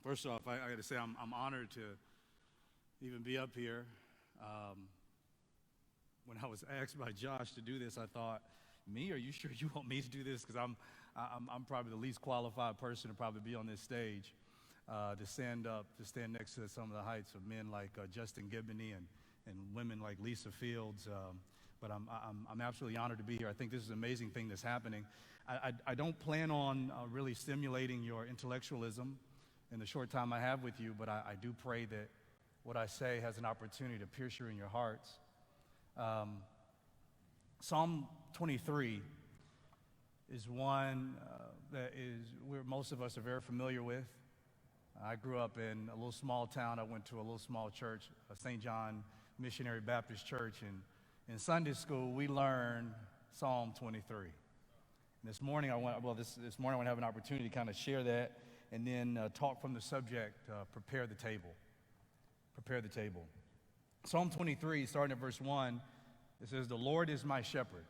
First off, I got to say I'm honored to even be up here. When I was asked by Josh to do this, I thought, me? Are you sure you want me to do this? Because I'm probably the least qualified person to probably be on this stage to stand next to some of the heights of men like Justin Gibney and women like Lisa Fields. But I'm absolutely honored to be here. I think this is an amazing thing that's happening. I don't plan on really stimulating your intellectualism in the short time I have with you, but I do pray that what I say has an opportunity to pierce you in your hearts. Psalm 23 is one that most of us are very familiar with. I grew up in a little small town. I went to a little small church, St. John Missionary Baptist Church, and in Sunday school we learned Psalm 23. And this morning I want to have an opportunity to kind of share that and then talk from the subject, prepare the table. Prepare the table. Psalm 23, starting at verse 1, it says, "The Lord is my shepherd."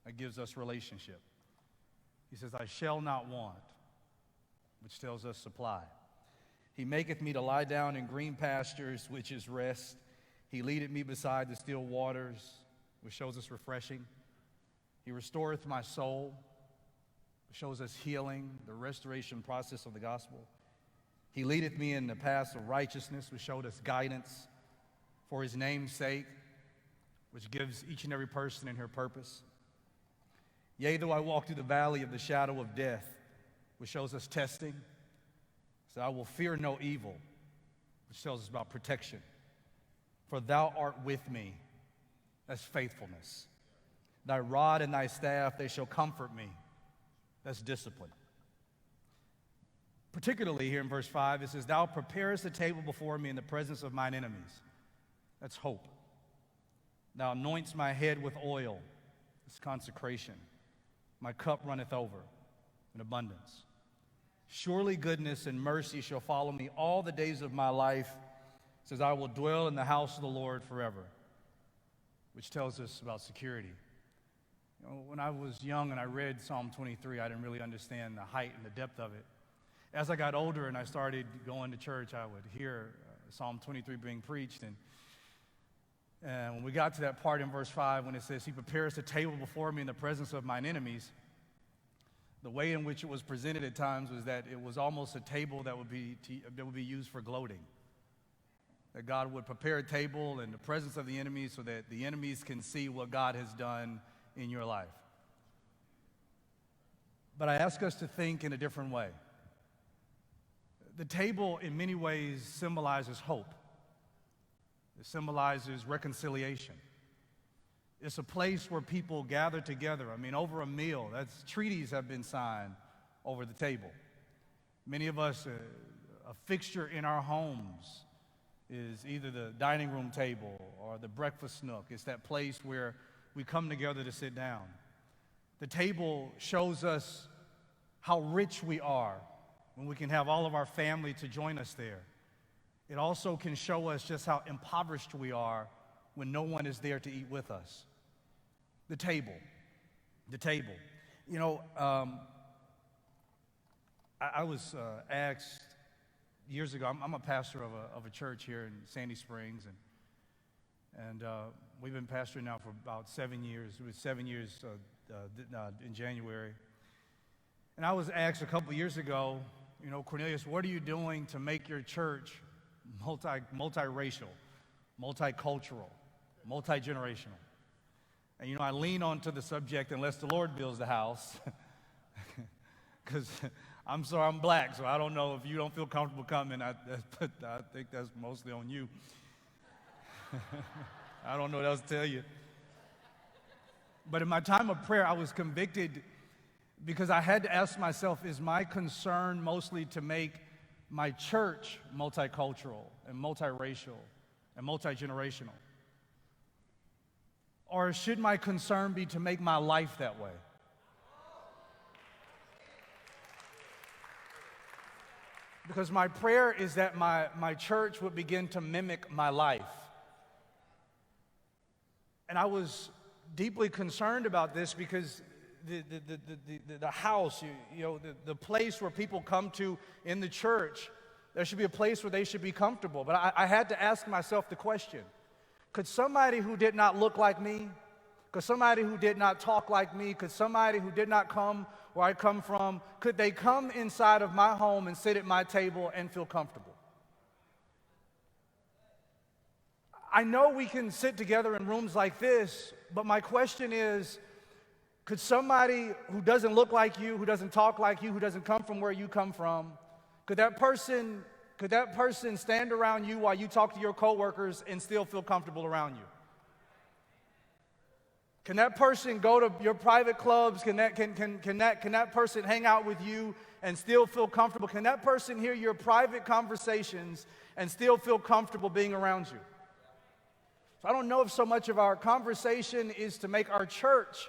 That gives us relationship. He says, "I shall not want," which tells us supply. "He maketh me to lie down in green pastures, which is rest. He leadeth me beside the still waters," which shows us refreshing. "He restoreth my soul," which shows us healing, the restoration process of the gospel. "He leadeth me in the paths of righteousness," which showed us guidance for his name's sake, which gives each and every person in here purpose. "Yea, though I walk through the valley of the shadow of death," which shows us testing. "So I will fear no evil," which tells us about protection. "For thou art with me," that's faithfulness. "Thy rod and thy staff, they shall comfort me," that's discipline. Particularly here in verse 5, it says, "Thou preparest a table before me in the presence of mine enemies." That's hope. "Thou anointest my head with oil," it's consecration. "My cup runneth over," in abundance. "Surely goodness and mercy shall follow me all the days of my life." It says, "I will dwell in the house of the Lord forever," which tells us about security. You know, when I was young and I read Psalm 23, I didn't really understand the height and the depth of it. As I got older and I started going to church, I would hear Psalm 23 being preached, and when we got to that part in verse 5 when it says, "He prepares a table before me in the presence of mine enemies," the way in which it was presented at times was that it was almost a table that would be used for gloating. That God would prepare a table in the presence of the enemies so that the enemies can see what God has done in your life. But I ask us to think in a different way. The table in many ways symbolizes hope. It symbolizes reconciliation. It's a place where people gather together. I mean, over a meal. Treaties have been signed over the table. Many of us, a fixture in our homes is either the dining room table or the breakfast nook. It's that place where we come together to sit down. The table shows us how rich we are when we can have all of our family to join us there. It also can show us just how impoverished we are when no one is there to eat with us. The table. You know, I was asked years ago. I'm a pastor of a church here in Sandy Springs, and we've been pastoring now for about 7 years. It was 7 years in January. And I was asked a couple years ago, you know, "Cornelius, what are you doing to make your church multiracial, multicultural, multi-generational?" And, you know, I lean onto the subject, "Unless the Lord builds the house," because I'm sorry, I'm black, so I don't know if you don't feel comfortable coming. I think that's mostly on you. I don't know what else to tell you. But in my time of prayer, I was convicted because I had to ask myself, is my concern mostly to make my church multicultural and multiracial and multi-generational? Or should my concern be to make my life that way? Because my prayer is that my church would begin to mimic my life. And I was deeply concerned about this because the house, the place where people come to in the church There should be a place where they should be comfortable. But I had to ask myself the question, could somebody who did not look like me, could somebody who did not talk like me, could somebody who did not come where I come from, could they come inside of my home and sit at my table and feel comfortable? I know we can sit together in rooms like this, but my question is, could somebody who doesn't look like you, who doesn't talk like you, who doesn't come from where you come from, could that person stand around you while you talk to your coworkers and still feel comfortable around you? Can that person go to your private clubs? Can that person hang out with you and still feel comfortable? Can that person hear your private conversations and still feel comfortable being around you? So I don't know if so much of our conversation is to make our church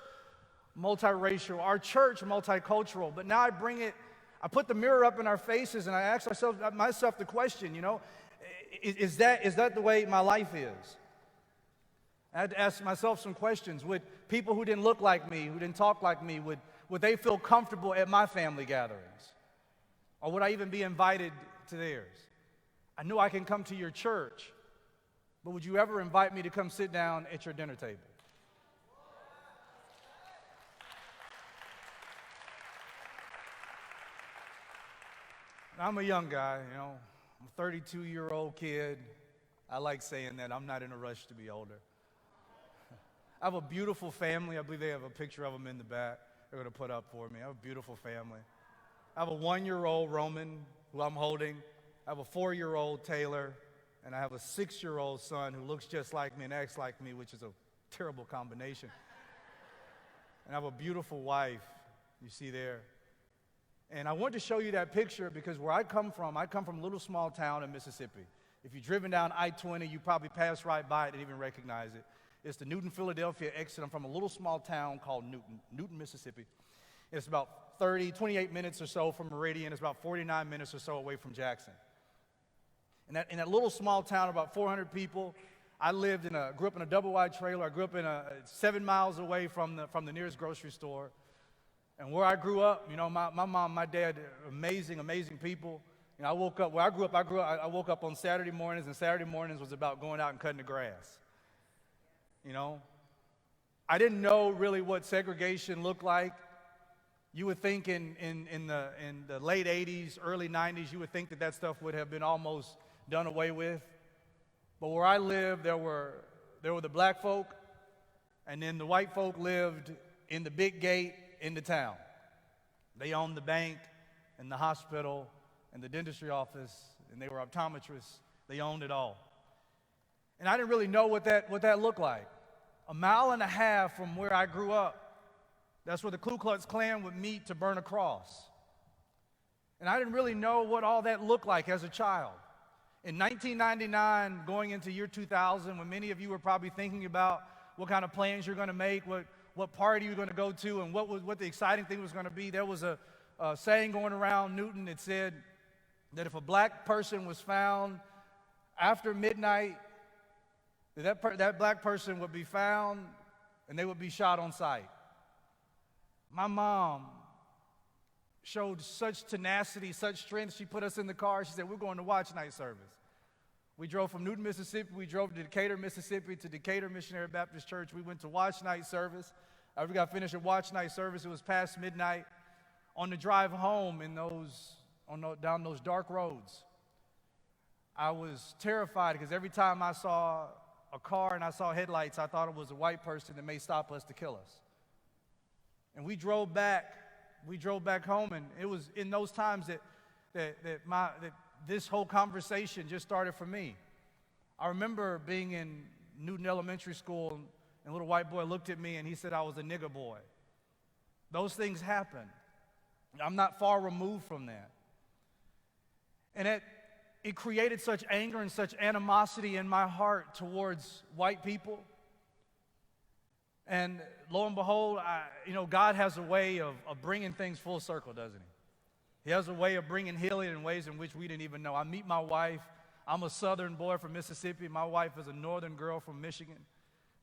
multiracial, our church multicultural, but now I put the mirror up in our faces and I ask myself the question, is that the way my life is? I had to ask myself some questions. Would people who didn't look like me, who didn't talk like me, would they feel comfortable at my family gatherings? Or would I even be invited to theirs? I know I can come to your church, but would you ever invite me to come sit down at your dinner table? I'm a young guy, I'm a 32-year-old kid. I like saying that. I'm not in a rush to be older. I have a beautiful family. I believe they have a picture of them in the back they're going to put up for me. I have a beautiful family. I have a 1-year-old Roman who I'm holding. I have a 4-year-old Taylor, and I have a 6-year-old son who looks just like me and acts like me, which is a terrible combination. And I have a beautiful wife you see there. And I want to show you that picture because where I come from a little small town in Mississippi. If you've driven down I-20, you probably passed right by it and even recognize it. It's the Newton, Philadelphia exit. I'm from a little small town called Newton, Mississippi. It's about 28 minutes or so from Meridian. It's about 49 minutes or so away from Jackson. In that little small town, about 400 people, I grew up in a double-wide trailer. I grew up 7 miles away from the nearest grocery store. And where I grew up, my mom, my dad, amazing people. I woke up, where I grew up, I woke up on Saturday mornings, and Saturday mornings was about going out and cutting the grass. I didn't know really what segregation looked like. You would think in the late 80s, early 90s, you would think that stuff would have been almost done away with. But where I lived, there were the black folk, and then the white folk lived in the big gate in the town. They owned the bank and the hospital and the dentistry office, and they were optometrists. They owned it all. And I didn't really know what that looked like. 1.5 miles from where I grew up, that's where the Ku Klux Klan would meet to burn a cross. And I didn't really know what all that looked like as a child. In 1999, going into year 2000, when many of you were probably thinking about what kind of plans you're going to make, what party you're going to go to, and what the exciting thing was going to be, there was a saying going around Newton that said that if a black person was found after midnight, that black person would be found and they would be shot on sight. My mom showed such tenacity, such strength. She put us in the car. She said, we're going to watch night service. We drove from Newton, Mississippi. We drove to Decatur, Mississippi, to Decatur Missionary Baptist Church. We went to watch night service. After we got finished at watch night service, it was past midnight. On the drive home down those dark roads, I was terrified because every time I saw a car and I saw headlights, I thought it was a white person that may stop us to kill us. And we drove back home, and it was in those times that this whole conversation just started for me. I remember being in Newton Elementary School, and a little white boy looked at me and he said I was a nigger boy. Those things happen. I'm not far removed from that. And it created such anger and such animosity in my heart towards white people. And lo and behold, God has a way of bringing things full circle, doesn't he? He has a way of bringing healing in ways in which we didn't even know. I meet my wife. I'm a southern boy from Mississippi. My wife is a northern girl from Michigan.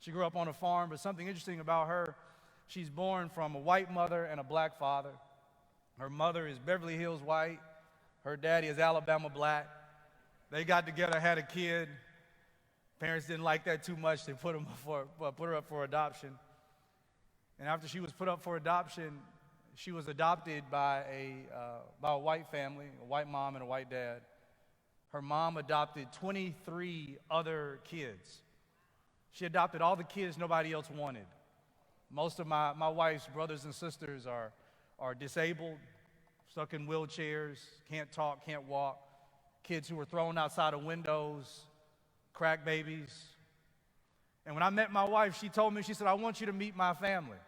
She grew up on a farm, but something interesting about her, she's born from a white mother and a black father. Her mother is Beverly Hills white. Her daddy is Alabama black. They got together, had a kid. Parents didn't like that too much. They put her up for adoption. And after she was put up for adoption, she was adopted by a white family, a white mom and a white dad. Her mom adopted 23 other kids. She adopted all the kids nobody else wanted. Most of my wife's brothers and sisters are disabled, stuck in wheelchairs, can't talk, can't walk, kids who were thrown outside of windows, crack babies. And when I met my wife, she told me, she said, "I want you to meet my family."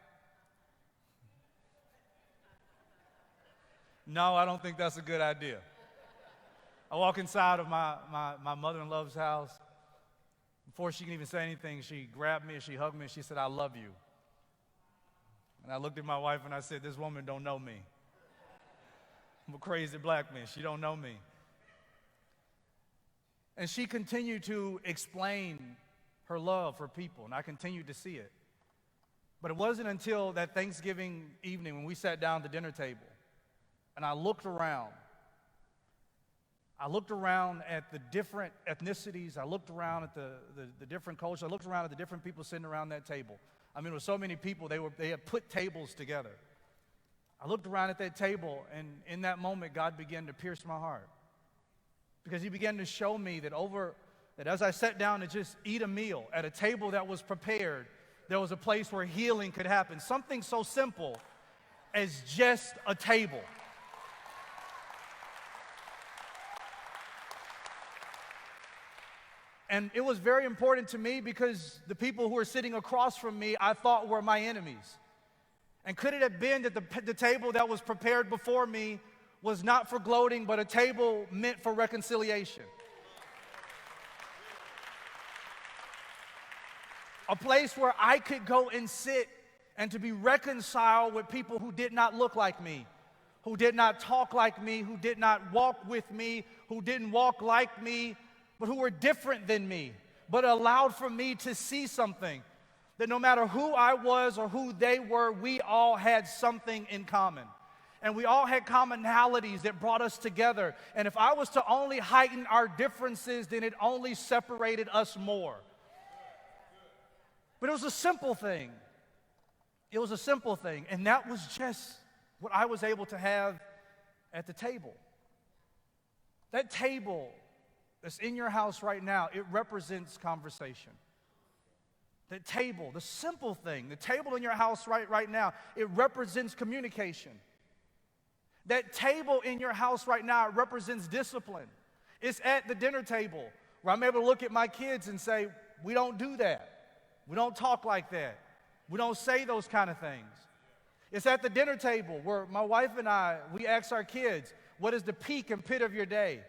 No, I don't think that's a good idea. I walk inside of my mother-in-law's house. Before she can even say anything, she grabbed me and she hugged me and she said, "I love you." And I looked at my wife and I said, "This woman don't know me. I'm a crazy black man. She don't know me." And she continued to explain her love for people, and I continued to see it. But it wasn't until that Thanksgiving evening when we sat down at the dinner table, and I looked around at the different ethnicities. I looked around at the different cultures. I looked around at the different people sitting around that table. I mean, there were so many people. They had put tables together. I looked around at that table, and in that moment, God began to pierce my heart. Because he began to show me that as I sat down to just eat a meal at a table that was prepared, there was a place where healing could happen. Something so simple as just a table. And it was very important to me because the people who were sitting across from me, I thought were my enemies. And could it have been that the table that was prepared before me was not for gloating, but a table meant for reconciliation? A place where I could go and sit and to be reconciled with people who did not look like me, who did not talk like me, who did not walk with me, who didn't walk like me, but who were different than me, but allowed for me to see something, that no matter who I was or who they were, we all had something in common. And we all had commonalities that brought us together. And if I was to only heighten our differences, then it only separated us more. But it was a simple thing. It was a simple thing. And that was just what I was able to have at the table. That table that's in your house right now, it represents conversation. The table, the simple thing, the table in your house right now, it represents communication. That table in your house right now, it represents discipline. It's at the dinner table where I'm able to look at my kids and say, we don't do that. We don't talk like that. We don't say those kind of things. It's at the dinner table where my wife and I, we ask our kids, what is the peak and pit of your day?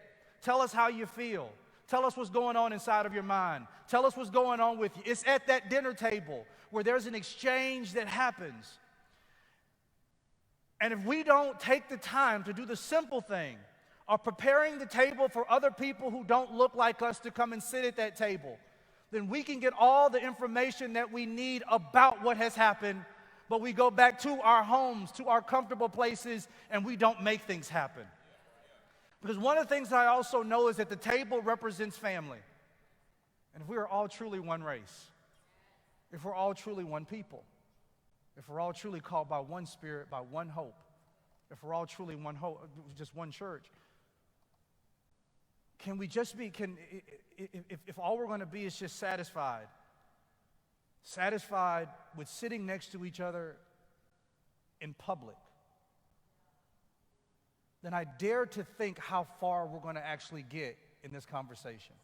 Tell us how you feel. Tell us what's going on inside of your mind. Tell us what's going on with you. It's at that dinner table where there's an exchange that happens. And if we don't take the time to do the simple thing of preparing the table for other people who don't look like us to come and sit at that table, then we can get all the information that we need about what has happened, but we go back to our homes, to our comfortable places, and we don't make things happen. Because one of the things I also know is that the table represents family. And if we are all truly one race, if we're all truly one people, if we're all truly called by one spirit, by one hope, if we're all truly one hope, just one church, can we just be, if all we're going to be is just satisfied with sitting next to each other in public, then I dare to think how far we're going to actually get in this conversation.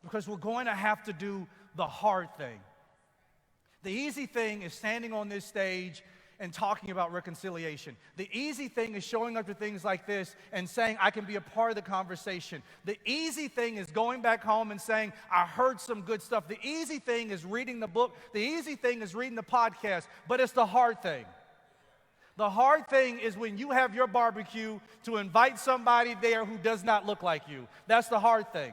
Because we're going to have to do the hard thing. The easy thing is standing on this stage and talking about reconciliation. The easy thing is showing up to things like this and saying, I can be a part of the conversation. The easy thing is going back home and saying, I heard some good stuff. The easy thing is reading the book. The easy thing is reading the podcast. But it's the hard thing. The hard thing is when you have your barbecue to invite somebody there who does not look like you. That's the hard thing.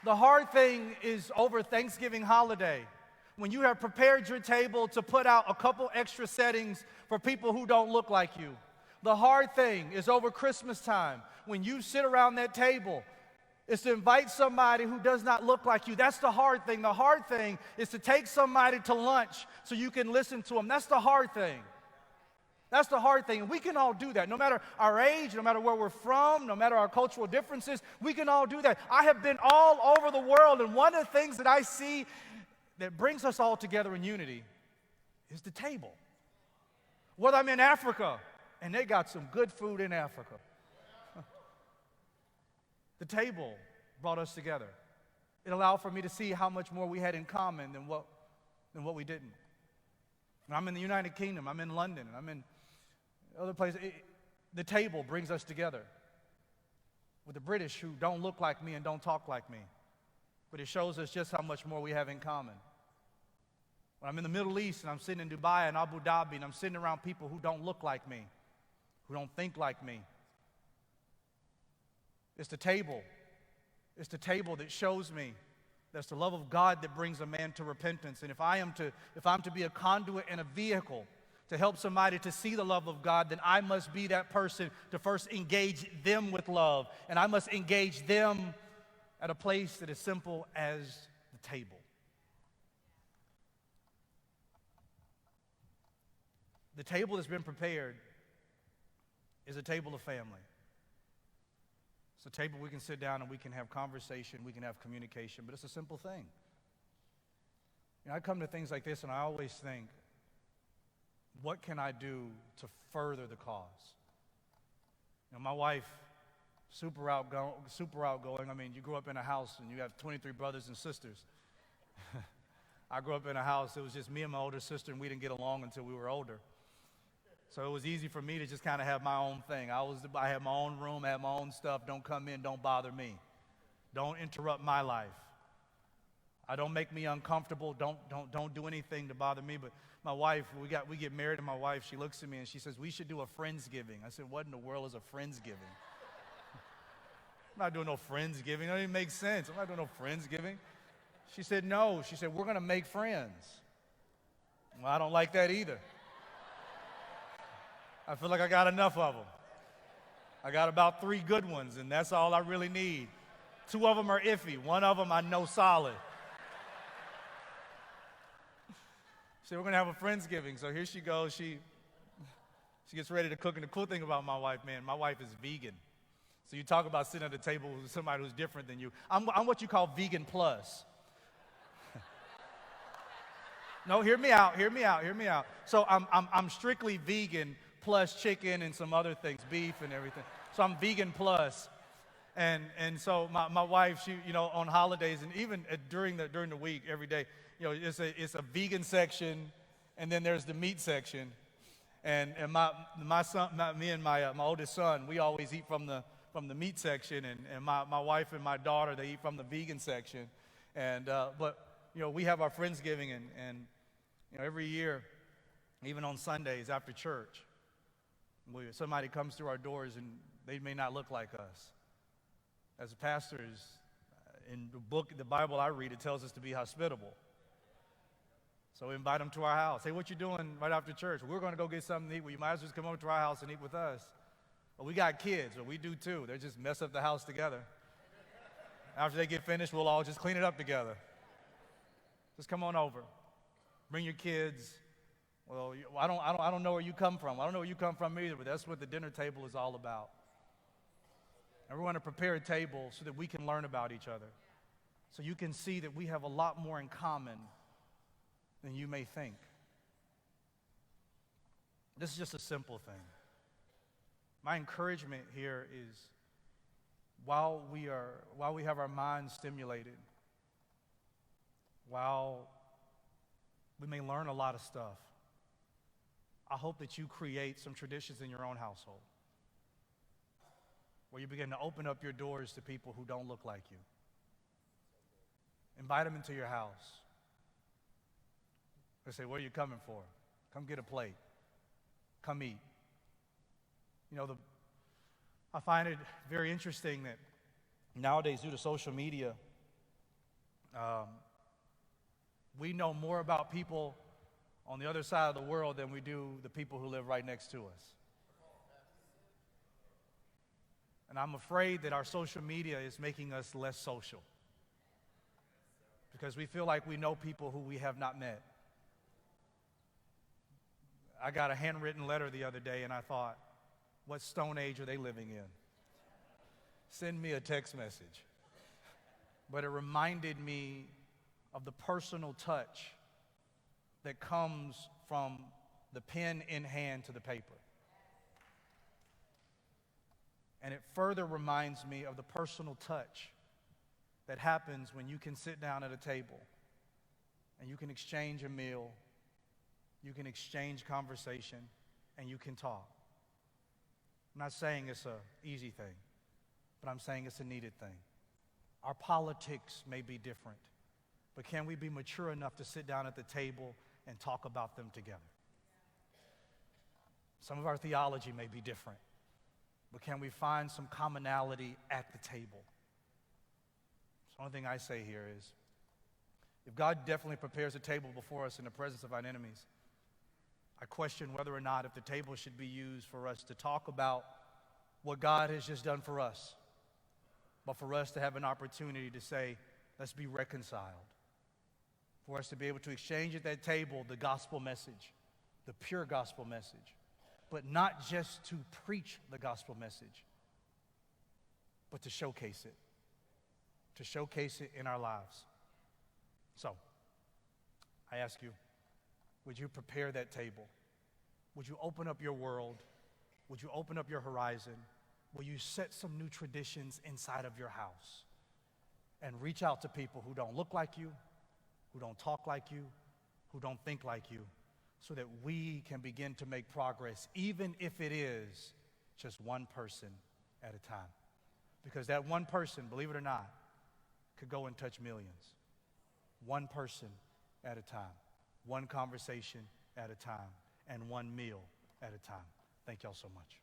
The hard thing is over Thanksgiving holiday, when you have prepared your table to put out a couple extra settings for people who don't look like you, The hard thing is over Christmas time, when you sit around that table, is to invite somebody who does not look like you. That's the hard thing. The hard thing is to take somebody to lunch so you can listen to them. That's the hard thing. That's the hard thing. And we can all do that. No matter our age, no matter where we're from, no matter our cultural differences, we can all do that. I have been all over the world, and one of the things that I see that brings us all together in unity is the table. Whether I'm in Africa, and they got some good food in Africa. The table brought us together. It allowed for me to see how much more we had in common than what we didn't. When I'm in the United Kingdom, I'm in London, and I'm in other places. The table brings us together with the British who don't look like me and don't talk like me. But it shows us just how much more we have in common. When I'm in the Middle East and I'm sitting in Dubai and Abu Dhabi and I'm sitting around people who don't look like me, who don't think like me, it's the table. It's the table that shows me that's the love of God that brings a man to repentance. And if I'm to be a conduit and a vehicle to help somebody to see the love of God, then I must be that person to first engage them with love. And I must engage them at a place that is simple as the table. The table that's been prepared is a table of family. It's a table we can sit down and we can have conversation, we can have communication, but it's a simple thing. You know, I come to things like this and I always think, what can I do to further the cause? You know, my wife, super outgoing. I mean, you grew up in a house and you have 23 brothers and sisters. I grew up in a house, it was just me and my older sister, and we didn't get along until we were older. So it was easy for me to just kind of have my own thing. I had my own room, I had my own stuff. Don't come in, don't bother me. Don't interrupt my life. Don't make me uncomfortable. Don't do anything to bother me. But my wife, we get married, and my wife, she looks at me and she says, we should do a Friendsgiving. I said, what in the world is a Friendsgiving? I'm not doing no Friendsgiving. That doesn't even make sense. I'm not doing no Friendsgiving. She said, no. She said, we're going to make friends. Well, I don't like that either. I feel like I got enough of them. I got about 3 good ones, and that's all I really need. 2 of them are iffy. 1 of them I know solid. So we're going to have a Friendsgiving. So here she goes. She gets ready to cook. And the cool thing about my wife, man, my wife is vegan. So you talk about sitting at a table with somebody who's different than you. I'm what you call vegan plus. No, hear me out. So I'm strictly vegan plus chicken and some other things, beef and everything. So I'm vegan plus. And so my wife, she, you know, on holidays and even during the week, every day, you know, it's a vegan section, and then there's the meat section. And my son, me and my oldest son, we always eat from the meat section, and my wife and my daughter, they eat from the vegan section. And but you know, we have our Friendsgiving, and you know, every year, even on Sundays after church, somebody comes through our doors and they may not look like us. As pastors, in the Bible I read, it tells us to be hospitable. So we invite them to our house. Hey, what you doing right after church? We're going to go get something to eat. Well, you might as well just come over to our house and eat with us. Well, we got kids, or we do too. They just mess up the house together. After they get finished, we'll all just clean it up together. Just come on over. Bring your kids. Well, I don't know where you come from. I don't know where you come from either, but that's what the dinner table is all about. And we want to prepare a table so that we can learn about each other. So you can see that we have a lot more in common than you may think. This is just a simple thing. My encouragement here is while we have our minds stimulated, while we may learn a lot of stuff, I hope that you create some traditions in your own household where you begin to open up your doors to people who don't look like you. Invite them into your house. They say, what are you coming for? Come get a plate. Come eat. You know, I find it very interesting that nowadays, due to social media, we know more about people on the other side of the world than we do the people who live right next to us. And I'm afraid that our social media is making us less social because we feel like we know people who we have not met. I got a handwritten letter the other day, and I thought, what stone age are they living in? Send me a text message. But it reminded me of the personal touch that comes from the pen in hand to the paper. And it further reminds me of the personal touch that happens when you can sit down at a table and you can exchange a meal, you can exchange conversation, and you can talk. I'm not saying it's an easy thing, but I'm saying it's a needed thing. Our politics may be different, but can we be mature enough to sit down at the table and talk about them together? Some of our theology may be different, but can we find some commonality at the table? So the only thing I say here is, if God definitely prepares a table before us in the presence of our enemies, I question whether or not if the table should be used for us to talk about what God has just done for us, but for us to have an opportunity to say, let's be reconciled. For us to be able to exchange at that table the gospel message, the pure gospel message, but not just to preach the gospel message, but to showcase it in our lives. So, I ask you, would you prepare that table? Would you open up your world? Would you open up your horizon? Will you set some new traditions inside of your house and reach out to people who don't look like you, who don't talk like you, who don't think like you, so that we can begin to make progress, even if it is just one person at a time? Because that one person, believe it or not, could go and touch millions. One person at a time, one conversation at a time, and one meal at a time. Thank y'all so much.